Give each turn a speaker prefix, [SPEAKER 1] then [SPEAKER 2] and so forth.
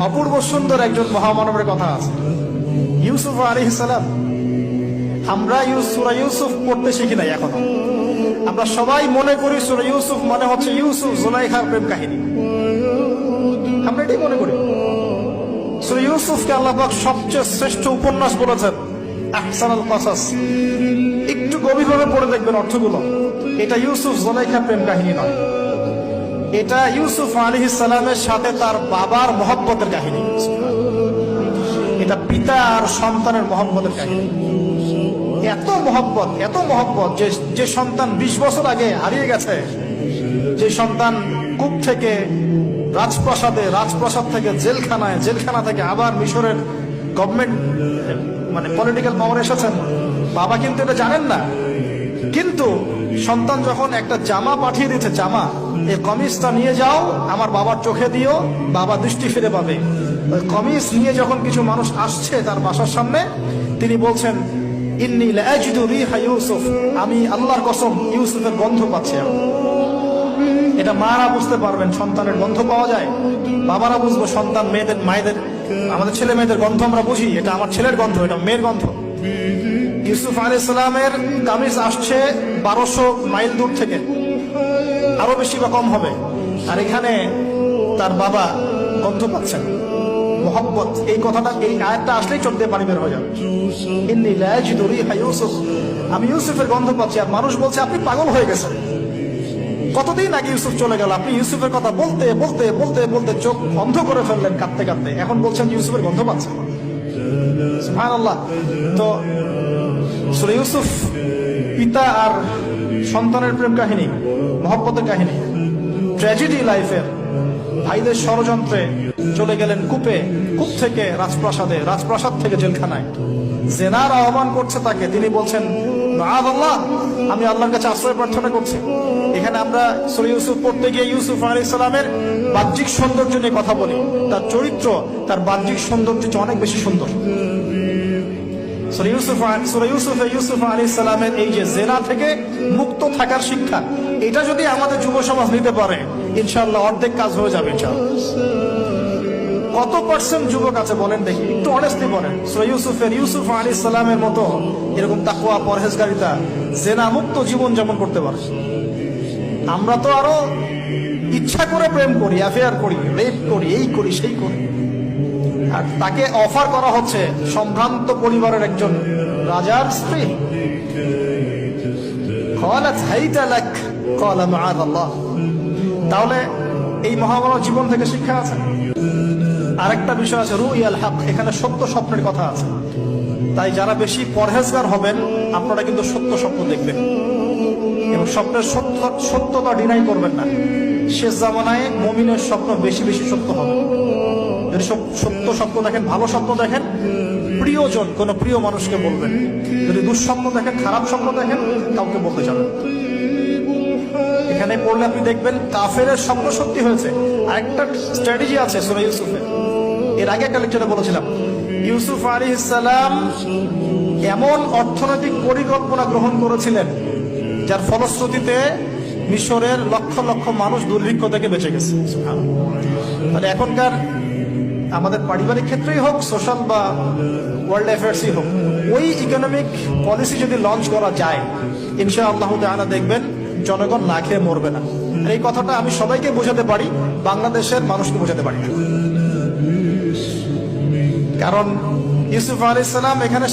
[SPEAKER 1] অপূর্ব সুন্দর একজন মহামানবের কথা আছে, ইউসুফ আলাইহিস সালাম। আমরা সূরা ইউসুফ পড়তে শিখি নাই এখনো। আমরা সবাই মনে করি সূরা ইউসুফ মানে হচ্ছে ইউসুফ জুলাইখার প্রেম কাহিনী, আমরা এটাই মনে করি। সূরা ইউসুফকে আল্লাহ পাক সবচেয়ে শ্রেষ্ঠ উপন্যাস বলেছেন, আহসানুল কসাস। একটু গভীরভাবে পড়ে দেখবেন অর্থগুলো। এটা ইউসুফ জুলাইখার প্রেম কাহিনী নয়, এটা ইউসুফ আলাইহিস সালামের সাথে তার বাবার মহব্বতের কাহিনী। এটা পিতা আর সন্তানের মহব্বতের কাহিনী। এত মহব্বত যে সন্তান 20 বছর আগে হারিয়ে গেছে, যে সন্তান কূপ থেকে রাজপ্রাসাদে, রাজপ্রাসাদ থেকে জেলখানায়, জেলখানা থেকে আবার মিশরের গভর্নমেন্ট মানে পলিটিক্যাল পাওয়ার এসেছেন। বাবা কিন্তু এটা জানেন না, কিন্তু সন্তান যখন একটা জামা পাঠিয়ে দিচ্ছে, জামা, এই কমিজটা নিয়ে যাও, আমার বাবার চোখে দিও, বাবা দৃষ্টি ফিরে পাবে। ওই কমিজ নিয়ে যখন কিছু মানুষ আসছে তার বাসার সামনে, তিনি বলছেন, ইন্নী লাআজিদু রিহা ইউসুফ, আমি আল্লাহর কসম ইউসুফের গন্ধ পাচ্ছি। এটা মারা বুঝতে পারবেন, সন্তানের গন্ধ পাওয়া যায়। বাবারা বুঝবো, সন্তান মায়েদের আমাদের ছেলে মেয়েদের গন্ধ আমরা বুঝি, এটা আমার ছেলের গন্ধ, এটা মেয়ের গন্ধ। ইউসুফ আলাইহিস সালামের কামিজ আসছে 1200 মাইল দূর থেকে, আরো বেশি বা কম হবে, আর এখানে তার বাবা গন্ধ পাচ্ছেন। মোহাম্মত, এই কথাটা, এই আয়াতটা আসলেই চোখ দিয়ে পানি বের হয়ে যাবে। ইন্নী লাআজিদু রিহা ইউসুফ, আমি ইউসুফের গন্ধ পাচ্ছি। আর মানুষ বলছে, আপনি পাগল হয়ে গেছেন, কতদিন আগে ইউসুফ চলে গেল, আপনি ইউসুফের কথা বলতে বলতে বলতে বলতে চোখ বন্ধ করে ফেললেন কাঁদতে কাঁদতে, এখন বলছেন ইউসুফের গন্ধ পাচ্ছেন। সুবহানাল্লাহ। তো সূরা ইউসুফ পিতা আর সন্তানের প্রেম কাহিনী, মহব্বতের কাহিনী, ট্র্যাজেডি লাইফের। ভাইদের ষড়যন্ত্রে চলে গেলেন কূপে, কূপ থেকে রাজপ্রাসাদে, রাজপ্রাসাদ থেকে জেলখানায়। জেনার আহ্বান করছে তাকে, তিনি বলছেন, মাআযাল্লাহ, আমি আল্লাহর কাছে আশ্রয় প্রার্থনা করছি। এখানে আমরা সূরা ইউসুফ পড়তে গিয়ে ইউসুফ আলাইহিস সালামের বাহ্যিক সৌন্দর্য নিয়ে কথা বলি, তার চরিত্র, তার বাহ্যিক সৌন্দর্য অনেক বেশি সুন্দর। সূরা ইউসুফ আলাইহিস সালামের এই যে জেনা থেকে মুক্ত থাকার শিক্ষা, এটা যদি আমাদের যুব সমাজ নিতে পারে, ইনশাআল্লাহ অর্ধেক কাজ হয়ে যাবে ইনশাআল্লাহ। কত পার্সেন্ট যুবক আছে বলেন দেখি, একটু অনেস্টলি বলেন, সূরা ইউসুফ আলাইহিস সালামের মতো এরকম তাকওয়া, পরহেজগারিতা, জেনা মুক্ত জীবন যেমন করতে পারে। আমরা তো আরো ইচ্ছা করে প্রেম করি, অ্যাফেয়ার করি, রেপ করি, এই করি সেই করি। আর তাকে অফার করা হচ্ছে সম্ভ্রান্ত পরিবারের একজন রাজার স্ত্রী। ক্বালাত হাইতা লাক ক্বালা মাআযাল্লাহ। তাহলে এই মহামানব জীবন থেকে শিক্ষা আছে। আরেকটা বিষয় আছে, রুইয়াল হক, এখানে সত্য স্বপ্নের কথা আছে। তাই যারা বেশি পরহেজগার হবেন, আপনারা কিন্তু সত্য স্বপ্ন দেখবেন এবং স্বপ্নের সত্যতা ডিনাই করবেন না। শেষ জামানায় মুমিনের স্বপ্ন বেশি বেশি সত্য হবে। যদি সত্য স্বপ্ন দেখেন, ভালো স্বপ্ন দেখেন, প্রিয়জন, কোন প্রিয় মানুষকে বলবেন। যদি দুঃস্বপ্ন দেখেন, খারাপ স্বপ্ন দেখেন, কাউকে বলতে যাবেন। এখানে পড়লে আপনি দেখবেন কাফেরের স্বপ্ন সত্যি হয়েছে। আরেকটা স্ট্র্যাটেজি আছে সূরা ইউসুফের, এর আগে একটা লেকচারে বলেছিলাম। ইউসুফ আলাইহিস সালাম এমন অর্থনৈতিক পরিকল্পনা গ্রহণ করেছিলেন, যার ফলশ্রুতিতে মিশরের লক্ষ লক্ষ মানুষ দুর্ভিক্ষ থেকে বেঁচে গেছে। তাহলে এখনকার আমাদের পারিবারিক ক্ষেত্রেই হোক, সোশ্যাল বা ওয়ার্ল্ড অ্যাফেয়ার্সই হোক, ওই ইকোনমিক পলিসি যদি লঞ্চ করা যায়, ইনশাআল্লাহ তাআলা দেখবেন জনগণ না খেয়ে মরবে না। আর এই কথাটা আমি সবাইকে বোঝাতে পারি, বাংলাদেশের মানুষকে বোঝাতে পারি না। কারণ ইউসুফ আলাইহিস সালাম এখানে